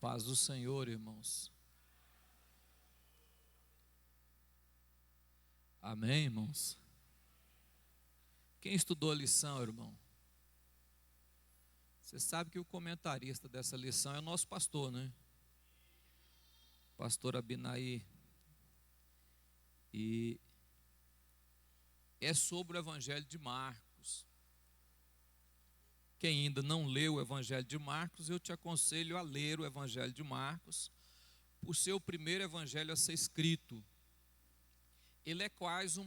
Paz do Senhor, irmãos. Amém, irmãos? Quem estudou a lição, irmão? Você sabe que o comentarista dessa lição é o nosso pastor, né? Pastor Abinaí. E é sobre o Evangelho de Marcos. Quem ainda não leu o Evangelho de Marcos, eu te aconselho a ler o Evangelho de Marcos, por ser o primeiro evangelho a ser escrito. Ele é quase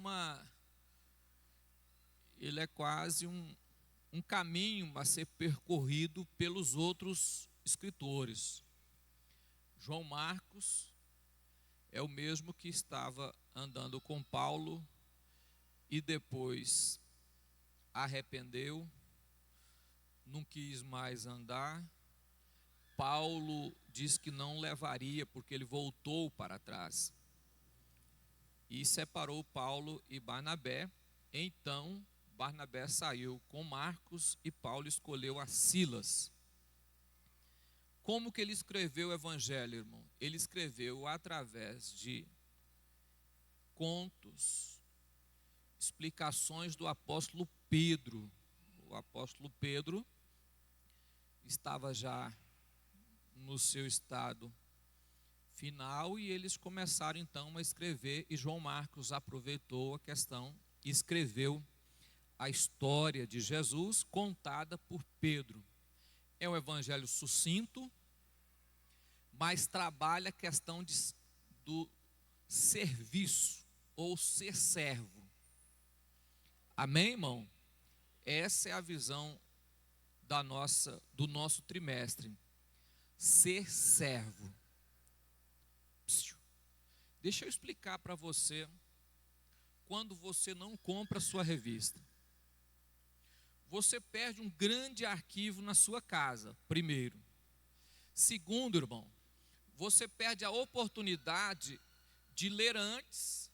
um caminho a ser percorrido pelos outros escritores. João Marcos é o mesmo que estava andando com Paulo e depois arrependeu, não quis mais andar. Paulo diz que não levaria porque ele voltou para trás e separou Paulo e Barnabé. Então Barnabé saiu com Marcos e Paulo escolheu a Silas. Como que ele escreveu o evangelho, irmão? Ele escreveu através de contos, explicações do apóstolo Pedro. O apóstolo Pedro estava já no seu estado final e eles começaram então a escrever, e João Marcos aproveitou a questão e escreveu a história de Jesus contada por Pedro. É um evangelho sucinto, mas trabalha a questão do serviço ou ser servo. Amém, irmão? Essa é a visão do nosso trimestre. Ser servo. Deixa eu explicar para você quando você não compra a sua revista. Você perde um grande arquivo na sua casa, primeiro. Segundo, irmão, você perde a oportunidade de ler antes,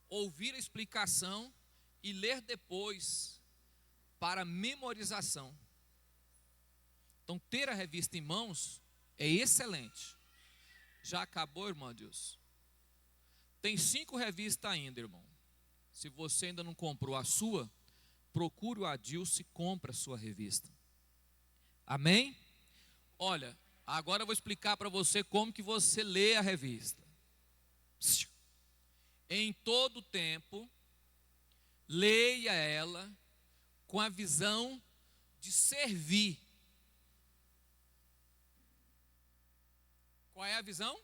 ouvir a explicação e ler depois para memorização. Então, ter a revista em mãos é excelente. Já acabou, irmão Deus? Tem 5 revistas ainda, irmão. Se você ainda não comprou a sua, procure o Adilson e compre a sua revista. Amém? Olha, agora eu vou explicar para você como que você lê a revista. Em todo tempo, leia ela com a visão de servir. Qual é a visão?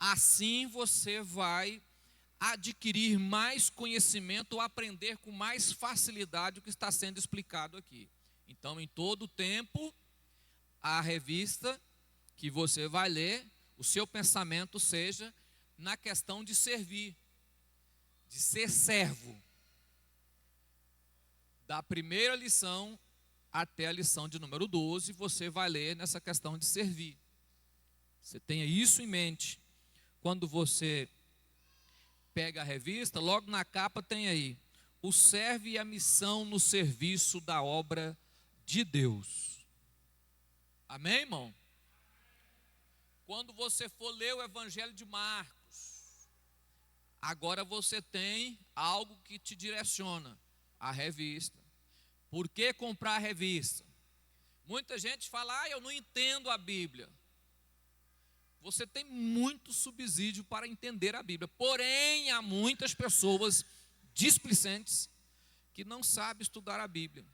Assim você vai adquirir mais conhecimento ou aprender com mais facilidade o que está sendo explicado aqui. Então, em todo tempo, a revista que você vai ler, o seu pensamento seja na questão de servir, de ser servo. Da primeira lição até a lição de número 12, você vai ler nessa questão de servir. Você tenha isso em mente. Quando você pega a revista, logo na capa tem aí: o servo e a missão no serviço da obra de Deus. Amém, irmão? Quando você for ler o Evangelho de Marcos, agora você tem algo que te direciona: a revista. Por que comprar a revista? Muita gente fala: eu não entendo a Bíblia. Você tem muito subsídio para entender a Bíblia. Porém, há muitas pessoas displicentes que não sabem estudar a Bíblia.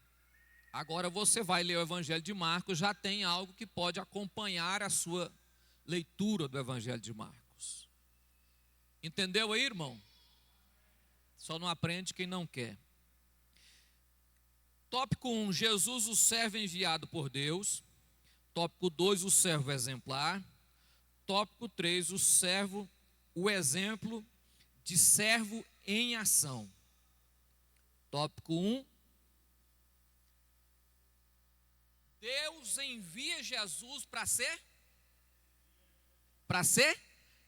Agora você vai ler o Evangelho de Marcos, já tem algo que pode acompanhar a sua leitura do Evangelho de Marcos. Entendeu aí, irmão? Só não aprende quem não quer. Tópico 1, Jesus, o servo enviado por Deus. Tópico 2, o servo exemplar. Tópico 3, o servo, o exemplo de servo em ação. Tópico 1, Deus envia Jesus para ser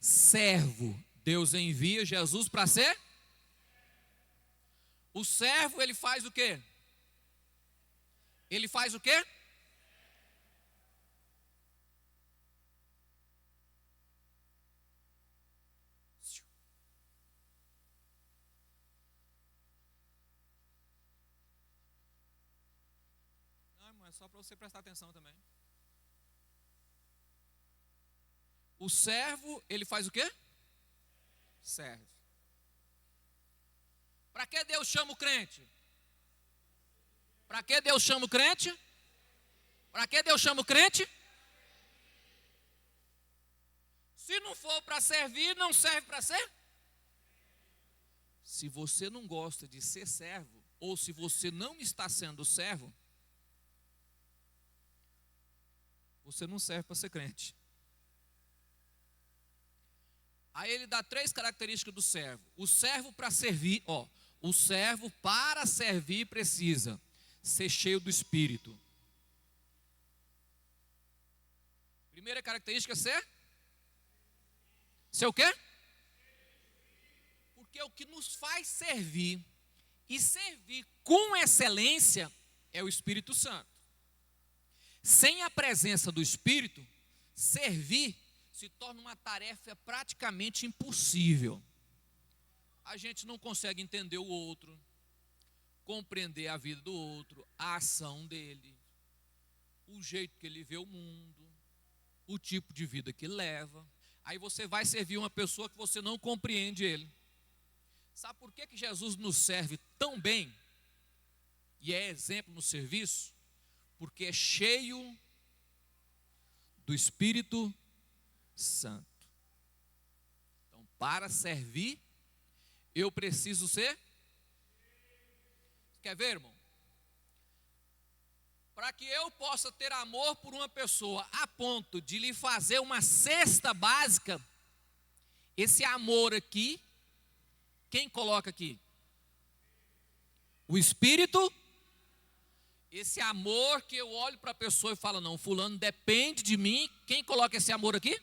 servo. Deus envia Jesus para ser? O servo, ele faz o quê? Ele faz o quê? é só para você prestar atenção também. O servo, ele faz o quê? Serve. Para que Deus chama o crente? Para que Deus chama o crente? Para que Deus chama o crente? Se não for para servir, não serve para ser? Se você não gosta de ser servo, ou se você não está sendo servo, você não serve para ser crente. Aí ele dá 3 características do servo. O servo para servir, o servo para servir precisa ser cheio do Espírito. Primeira característica é ser o quê? Porque o que nos faz servir e servir com excelência é o Espírito Santo. Sem a presença do Espírito, servir se torna uma tarefa praticamente impossível. A gente não consegue entender o outro, compreender a vida do outro, a ação dele, o jeito que ele vê o mundo, o tipo de vida que leva. Aí você vai servir uma pessoa que você não compreende ele. Sabe por que Jesus nos serve tão bem? E é exemplo no serviço? Porque é cheio do Espírito Santo. Então, para servir, eu preciso ser. Quer ver, irmão? Para que eu possa ter amor por uma pessoa a ponto de lhe fazer uma cesta básica, esse amor aqui, quem coloca aqui? O Espírito. Esse amor que eu olho para a pessoa e falo, não, fulano depende de mim, quem coloca esse amor aqui?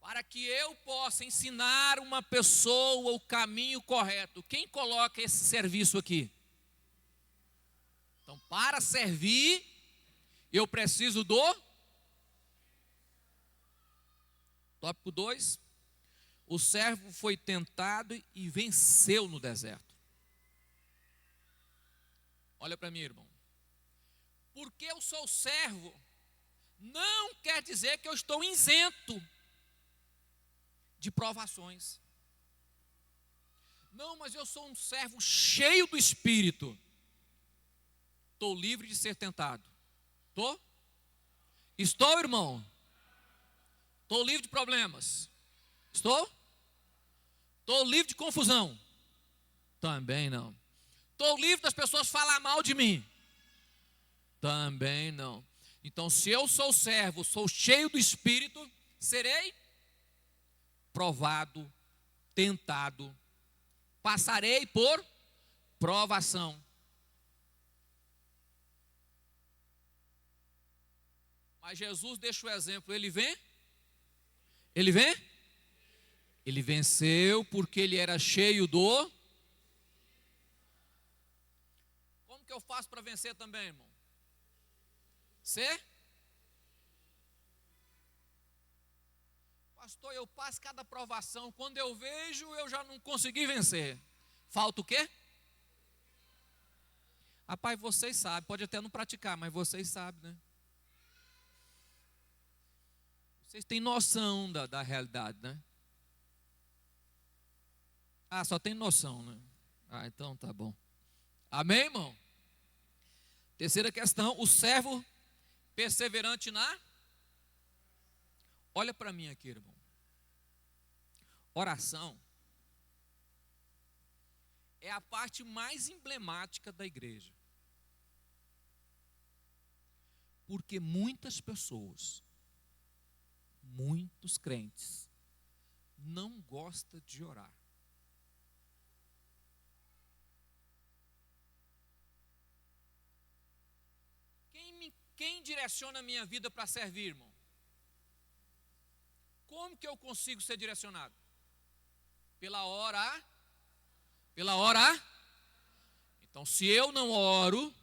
Para que eu possa ensinar uma pessoa o caminho correto, quem coloca esse serviço aqui? Então, para servir, eu preciso do tópico 2. O servo foi tentado e venceu no deserto. Olha para mim, irmão. Porque eu sou servo, não quer dizer que eu estou isento de provações. Não, mas eu sou um servo cheio do Espírito. Estou livre de ser tentado. Estou? Estou, irmão? Estou livre de problemas. Estou? Estou livre de confusão. Também não. Estou livre das pessoas falar mal de mim. Também não. Então, se eu sou servo, sou cheio do Espírito, serei provado, tentado, passarei por provação. Mas Jesus deixa o exemplo, ele vem? Ele vem? Ele venceu porque ele era cheio do... Como que eu faço para vencer também, irmão? Ser? Pastor, eu passo cada provação, quando eu vejo, eu já não consegui vencer. Falta o quê? Rapaz, vocês sabem, pode até não praticar, mas vocês sabem, né? Vocês têm noção da realidade, né? Ah, só tem noção, né? Ah, então tá bom. Amém, irmão? Terceira questão, o servo perseverante na... Olha para mim aqui, irmão. Oração é a parte mais emblemática da igreja. Porque muitas pessoas, muitos crentes, não gostam de orar. Quem direciona a minha vida para servir, irmão? Como que eu consigo ser direcionado? Pela hora. Então, se eu não oro,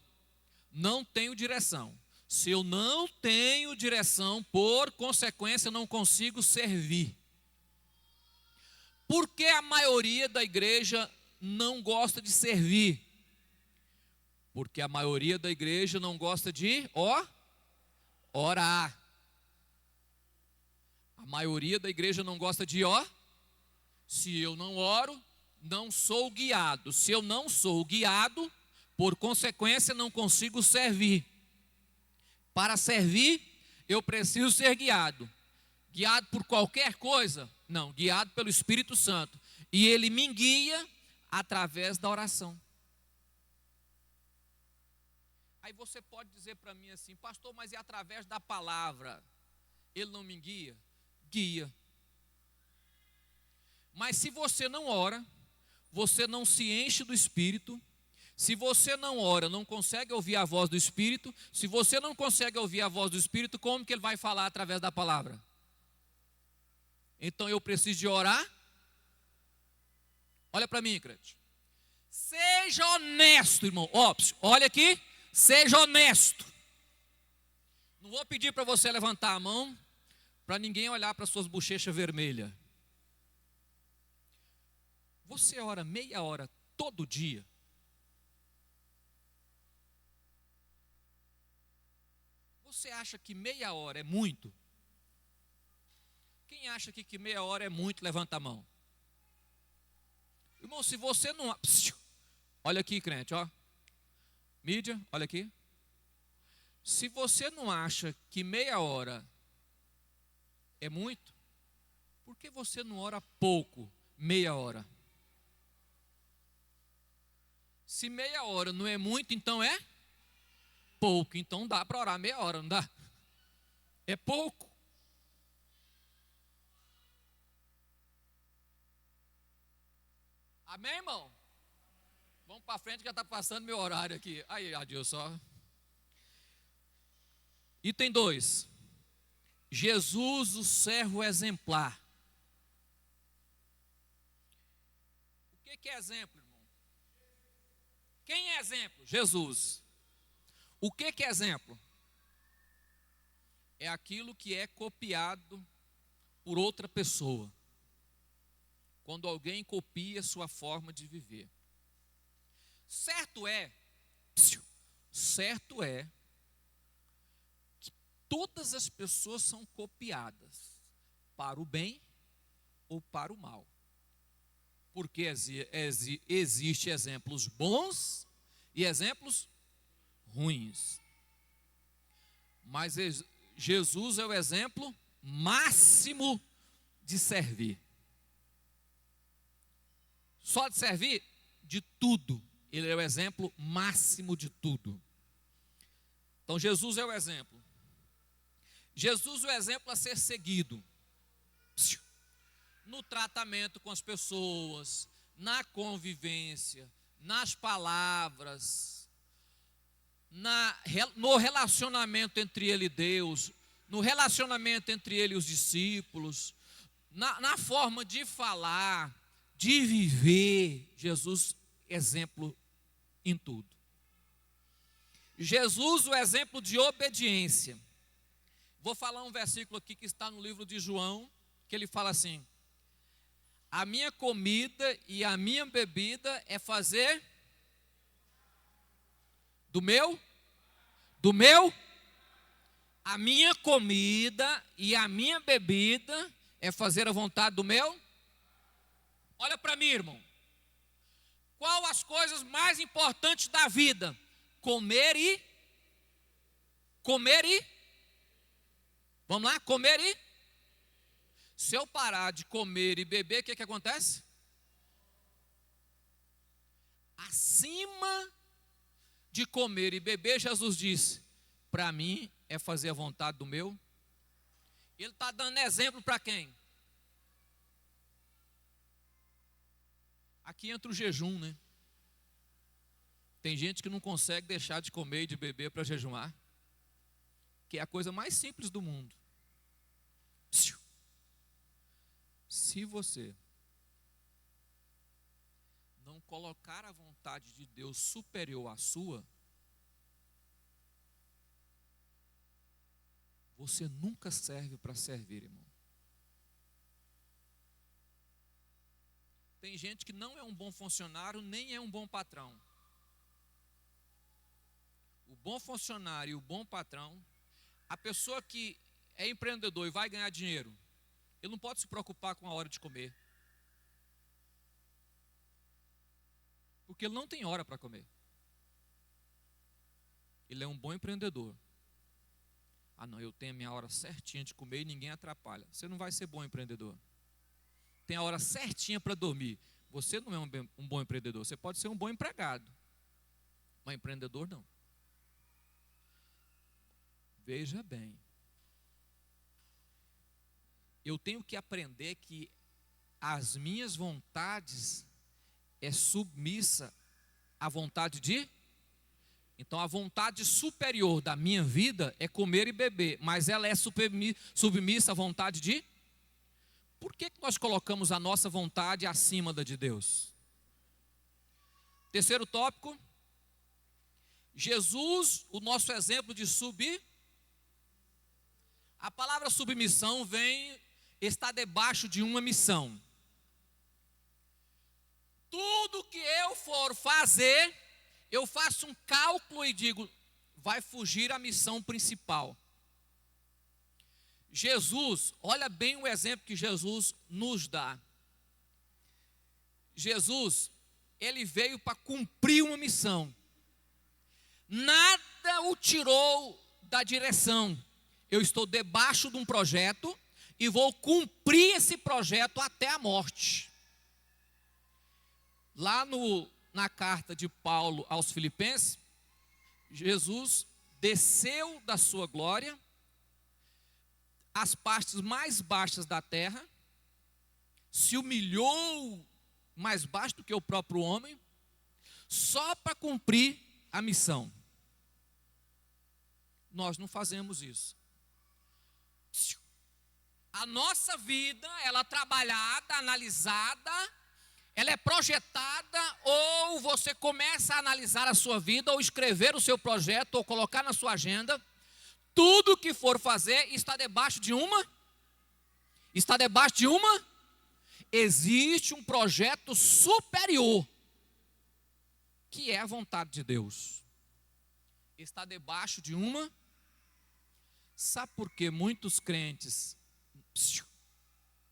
não tenho direção. Se eu não tenho direção, por consequência, eu não consigo servir. Por que a maioria da igreja não gosta de servir? Porque a maioria da igreja não gosta de orar. A maioria da igreja não gosta de Se eu não oro, não sou guiado. Se eu não sou guiado, por consequência, não consigo servir. Para servir, eu preciso ser guiado. Guiado por qualquer coisa? Não, guiado pelo Espírito Santo. E Ele me guia através da oração. Aí você pode dizer para mim assim, pastor, mas é através da palavra. Ele não me guia? Guia. Mas se você não ora, você não se enche do Espírito. Se você não ora, não consegue ouvir a voz do Espírito. Se você não consegue ouvir a voz do Espírito, como que ele vai falar através da palavra? Então eu preciso de orar. Olha para mim, crente. Seja honesto, irmão. Olha aqui. Seja honesto. Não vou pedir para você levantar a mão, para ninguém olhar para suas bochechas vermelhas. Você ora meia hora todo dia? Você acha que meia hora é muito? Quem acha que meia hora é muito, levanta a mão. Irmão, se você não... Olha aqui, crente, ó. Mídia, olha aqui. Se você não acha que meia hora é muito, por que você não ora pouco, meia hora? Se meia hora não é muito, então é pouco. Então dá para orar meia hora, não dá? É pouco. Amém, irmão? Vamos para frente que já está passando meu horário aqui. Aí, Adilson, só. Item 2. Jesus, o servo exemplar. O que é exemplo, irmão? Quem é exemplo? Jesus. O que é exemplo? É aquilo que é copiado por outra pessoa. Quando alguém copia sua forma de viver. Certo é que todas as pessoas são copiadas para o bem ou para o mal. Porque existem exemplos bons e exemplos ruins. Mas Jesus é o exemplo máximo de servir. Só de servir? De tudo. Ele é o exemplo máximo de tudo. Então Jesus é o exemplo. Jesus é o exemplo a ser seguido. No tratamento com as pessoas, na convivência, nas palavras, no relacionamento entre ele e Deus, no relacionamento entre ele e os discípulos, na forma de falar, de viver. Jesus, exemplo em tudo. Jesus, o exemplo de obediência. Vou falar um versículo aqui que está no livro de João, que ele fala assim: a minha comida e a minha bebida é fazer a minha comida e a minha bebida é fazer a vontade do meu. Olha para mim, irmão. Qual as coisas mais importantes da vida? Comer e vamos lá, comer e. Se eu parar de comer e beber, o que acontece? Acima de comer e beber, Jesus disse: para mim é fazer a vontade do meu. Ele está dando exemplo para quem? Aqui entra o jejum, né? Tem gente que não consegue deixar de comer e de beber para jejuar, que é a coisa mais simples do mundo. Se você não colocar a vontade de Deus superior à sua, você nunca serve para servir, irmão. Tem gente que não é um bom funcionário, nem é um bom patrão. o bom funcionário e o bom patrão, a pessoa que é empreendedor e vai ganhar dinheiro, ele não pode se preocupar com a hora de comer. Porque ele não tem hora para comer. Ele é um bom empreendedor. Ah não, eu tenho a minha hora certinha de comer e ninguém atrapalha. Você não vai ser bom empreendedor. Tem a hora certinha para dormir. Você não é um bom empreendedor. Você pode ser um bom empregado, mas empreendedor não. Veja bem. Eu tenho que aprender que as minhas vontades é submissa à vontade de... Então a vontade superior da minha vida é comer e beber, mas ela é submissa à vontade de... Por que nós colocamos a nossa vontade acima da de Deus? Terceiro tópico, Jesus, o nosso exemplo de subir. A palavra submissão está debaixo de uma missão. Tudo que eu for fazer, eu faço um cálculo e digo, vai fugir a missão principal. Jesus, olha bem o exemplo que Jesus nos dá. Jesus, ele veio para cumprir uma missão. Nada o tirou da direção. Eu estou debaixo de um projeto e vou cumprir esse projeto até a morte. Lá na carta de Paulo aos Filipenses, Jesus desceu da sua glória às partes mais baixas da terra, se humilhou mais baixo do que o próprio homem, só para cumprir a missão. Nós não fazemos isso. A nossa vida, ela é trabalhada, analisada, ela é projetada, ou você começa a analisar a sua vida, ou escrever o seu projeto, ou colocar na sua agenda. Tudo que for fazer está debaixo de uma. Existe um projeto superior, que é a vontade de Deus. Está debaixo de uma. Sabe por que muitos crentes...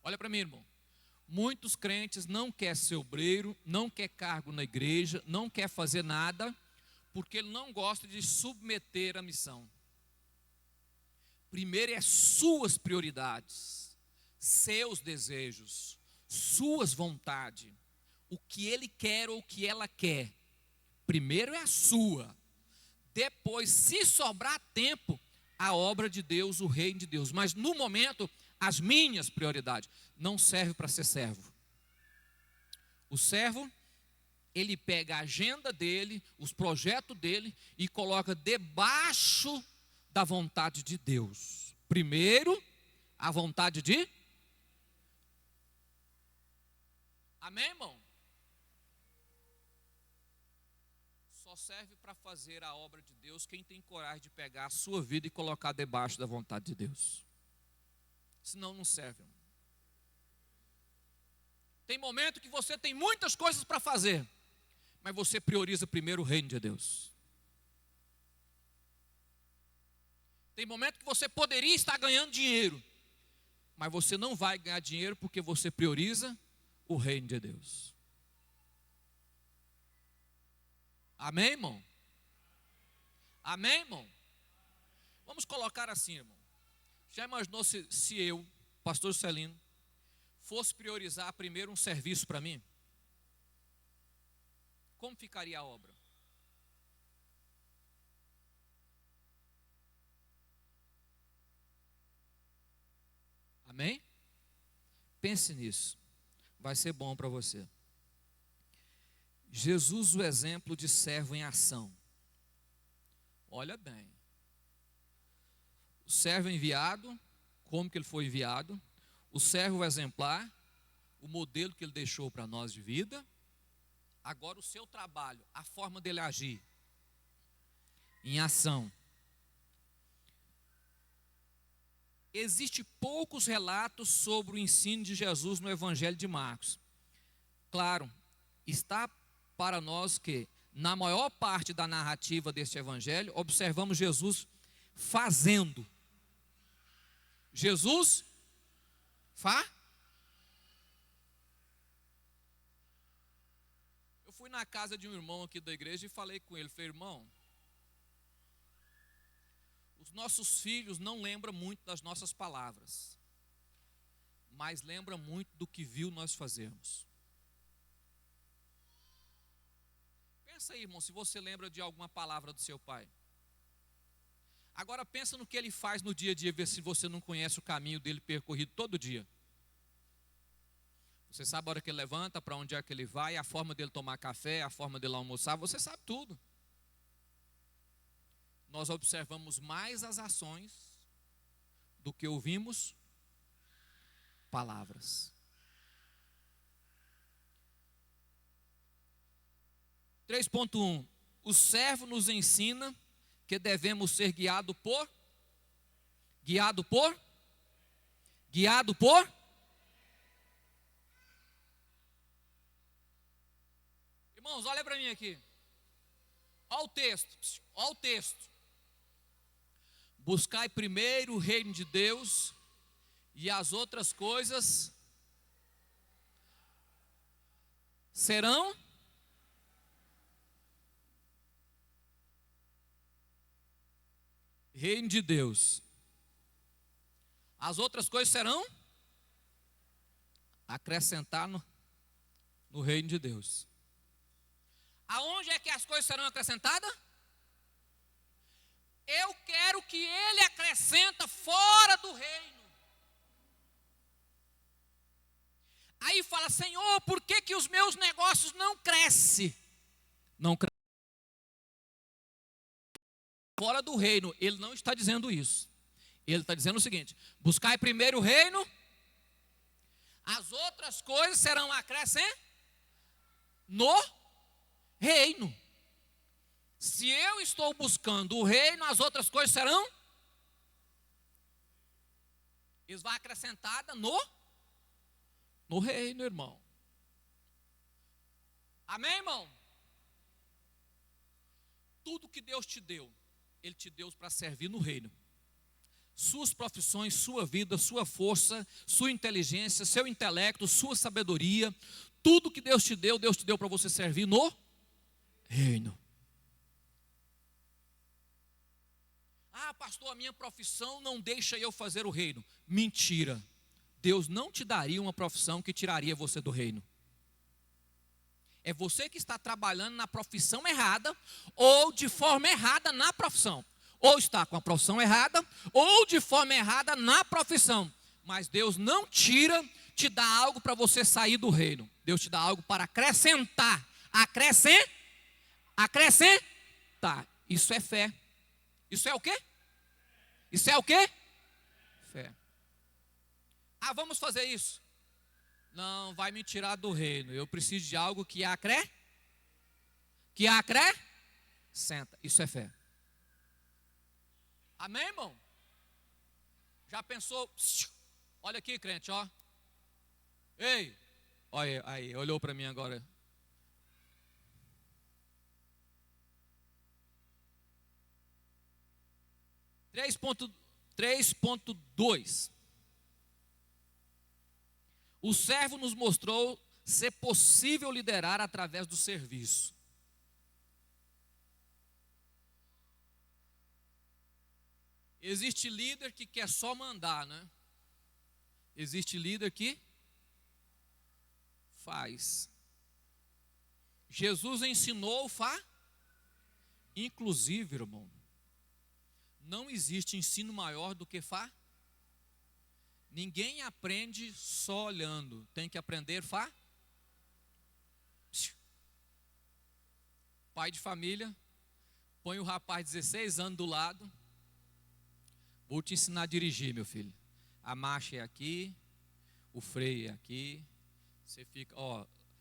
Olha para mim, irmão. Muitos crentes não querem ser obreiro, não quer cargo na igreja, não quer fazer nada, porque ele não gosta de submeter a missão. Primeiro é suas prioridades, seus desejos, suas vontades, o que ele quer ou o que ela quer. Primeiro é a sua. Depois, se sobrar tempo, a obra de Deus, o reino de Deus. Mas no momento, as minhas prioridades não servem para ser servo. O servo, ele pega a agenda dele, os projetos dele e coloca debaixo da vontade de Deus. Primeiro, a vontade de... Amém, irmão? Só serve para fazer a obra de Deus quem tem coragem de pegar a sua vida e colocar debaixo da vontade de Deus. Senão não serve. Tem momento que você tem muitas coisas para fazer, mas você prioriza primeiro o reino de Deus. Tem momento que você poderia estar ganhando dinheiro, mas você não vai ganhar dinheiro porque você prioriza o reino de Deus. Amém, irmão? Amém, irmão? Vamos colocar assim, irmão. Já imaginou se eu, pastor Celino, fosse priorizar primeiro um serviço para mim? Como ficaria a obra? Amém? Pense nisso. Vai ser bom para você. Jesus, o exemplo de servo em ação. Olha bem. O servo enviado, como que ele foi enviado. O servo exemplar, o modelo que ele deixou para nós de vida. Agora o seu trabalho, a forma dele agir. Em ação. Existem poucos relatos sobre o ensino de Jesus no Evangelho de Marcos. Claro, está para nós que na maior parte da narrativa deste evangelho, observamos Jesus fazendo. Jesus Eu fui na casa de um irmão aqui da igreja e falei com ele, falei, irmão, os nossos filhos não lembram muito das nossas palavras, mas lembram muito do que viu nós fazermos. Pensa aí, irmão, se você lembra de alguma palavra do seu pai. Agora pensa no que ele faz no dia a dia, ver se você não conhece o caminho dele percorrido todo dia. Você sabe a hora que ele levanta, para onde é que ele vai, a forma dele tomar café, a forma dele almoçar, você sabe tudo. Nós observamos mais as ações do que ouvimos palavras. 3.1. O servo nos ensina que devemos ser guiado por Irmãos, olha para mim aqui. Olha o texto. Buscai primeiro o reino de Deus e as outras coisas serão reino de Deus. As outras coisas serão acrescentar no reino de Deus. Aonde é que as coisas serão acrescentadas? Eu quero que ele acrescenta fora do reino. Aí fala, Senhor, por que os meus negócios não crescem? Não crescem fora do reino. Ele não está dizendo isso. Ele está dizendo o seguinte: buscai primeiro o reino, as outras coisas serão acrescentadas no reino. Se eu estou buscando o reino, as outras coisas serão acrescentadas no reino, irmão. Amém, irmão? Tudo que Deus te deu, Ele te deu para servir no reino. Suas profissões, sua vida, sua força, sua inteligência, seu intelecto, sua sabedoria, tudo que Deus te deu para você servir no reino. Ah, pastor, a minha profissão não deixa eu fazer o reino. Mentira. Deus não te daria uma profissão que tiraria você do reino. É você que está trabalhando na profissão errada, ou de forma errada na profissão. Ou está com a profissão errada, ou de forma errada na profissão. Mas Deus não te dá algo para você sair do reino. Deus te dá algo para acrescentar. Acrescentar. Isso é fé. Isso é o quê? Isso é o quê? Fé. Ah, vamos fazer isso. Não, vai me tirar do reino. Eu preciso de algo que acrescenta. Isso é fé. Amém, irmão? Já pensou? Olha aqui, crente, ó. Ei, olha aí, olhou para mim agora. Três ponto 3.2. O servo nos mostrou ser possível liderar através do serviço. Existe líder que quer só mandar, né? Existe líder que faz. Jesus ensinou inclusive, irmão, não existe ensino maior do que Ninguém aprende só olhando, tem que aprender Pai de família, põe o rapaz de 16 anos do lado. Vou te ensinar a dirigir, meu filho. A marcha é aqui, o freio é aqui. Você fica,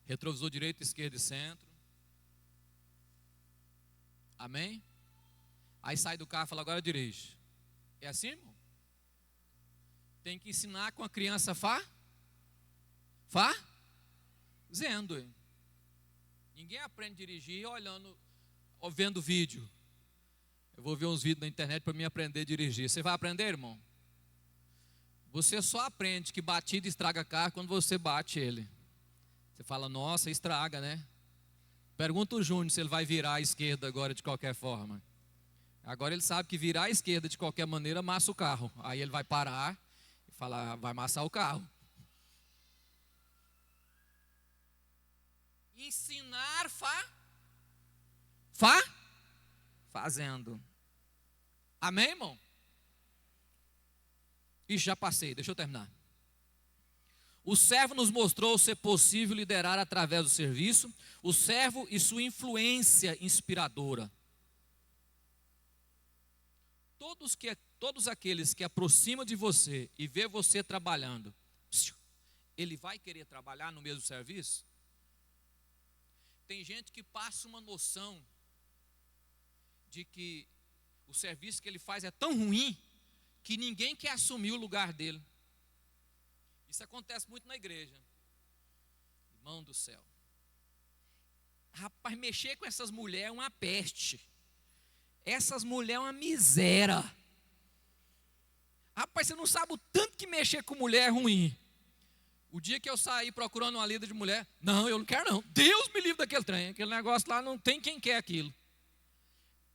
retrovisor direito, esquerdo e centro. Amém? Aí sai do carro e fala, agora dirige. É assim, irmão? Tem que ensinar com a criança fazendo. Ninguém aprende a dirigir olhando, ou vendo vídeo. Eu vou ver uns vídeos na internet para me aprender a dirigir. Você vai aprender, irmão? Você só aprende que batida estraga carro quando você bate ele. Você fala, nossa, estraga, né? Pergunta o Júnior se ele vai virar à esquerda agora de qualquer forma. Agora ele sabe que virar à esquerda de qualquer maneira amassa o carro. Aí ele vai parar e falar, vai amassar o carro. Ensinar fazendo. Amém, irmão? Ixi, já passei, deixa eu terminar. O servo nos mostrou ser possível liderar através do serviço. O servo e sua influência inspiradora. Todos aqueles que aproximam de você e vê você trabalhando, ele vai querer trabalhar no mesmo serviço? Tem gente que passa uma noção de que o serviço que ele faz é tão ruim que ninguém quer assumir o lugar dele. Isso acontece muito na igreja. Irmão do céu. Rapaz, mexer com essas mulheres é uma peste. Essas mulheres é uma miséria. Rapaz, você não sabe o tanto que mexer com mulher é ruim. O dia que eu saí procurando uma líder de mulher, não, eu não quero não. Deus me livre daquele trem. Aquele negócio lá não tem quem quer aquilo.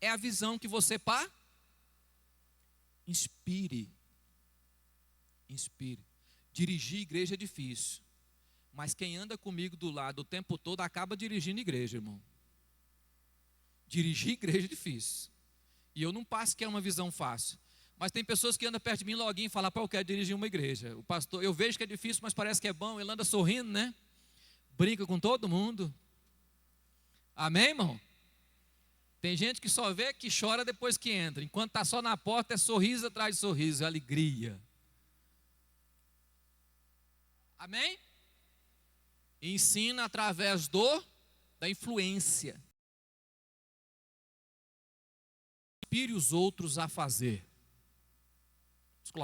É a visão que você inspire. Dirigir igreja é difícil. Mas quem anda comigo do lado o tempo todo acaba dirigindo igreja, irmão. Dirigir igreja é difícil. E eu não passo que é uma visão fácil. Mas tem pessoas que andam perto de mim loguinho e falam, pô, eu quero dirigir uma igreja. O pastor, eu vejo que é difícil, mas parece que é bom. Ele anda sorrindo, né? Brinca com todo mundo. Amém, irmão? Tem gente que só vê que chora depois que entra. Enquanto está só na porta, é sorriso atrás de sorriso, é alegria. Amém? Ensina através da influência. Inspire os outros a fazer.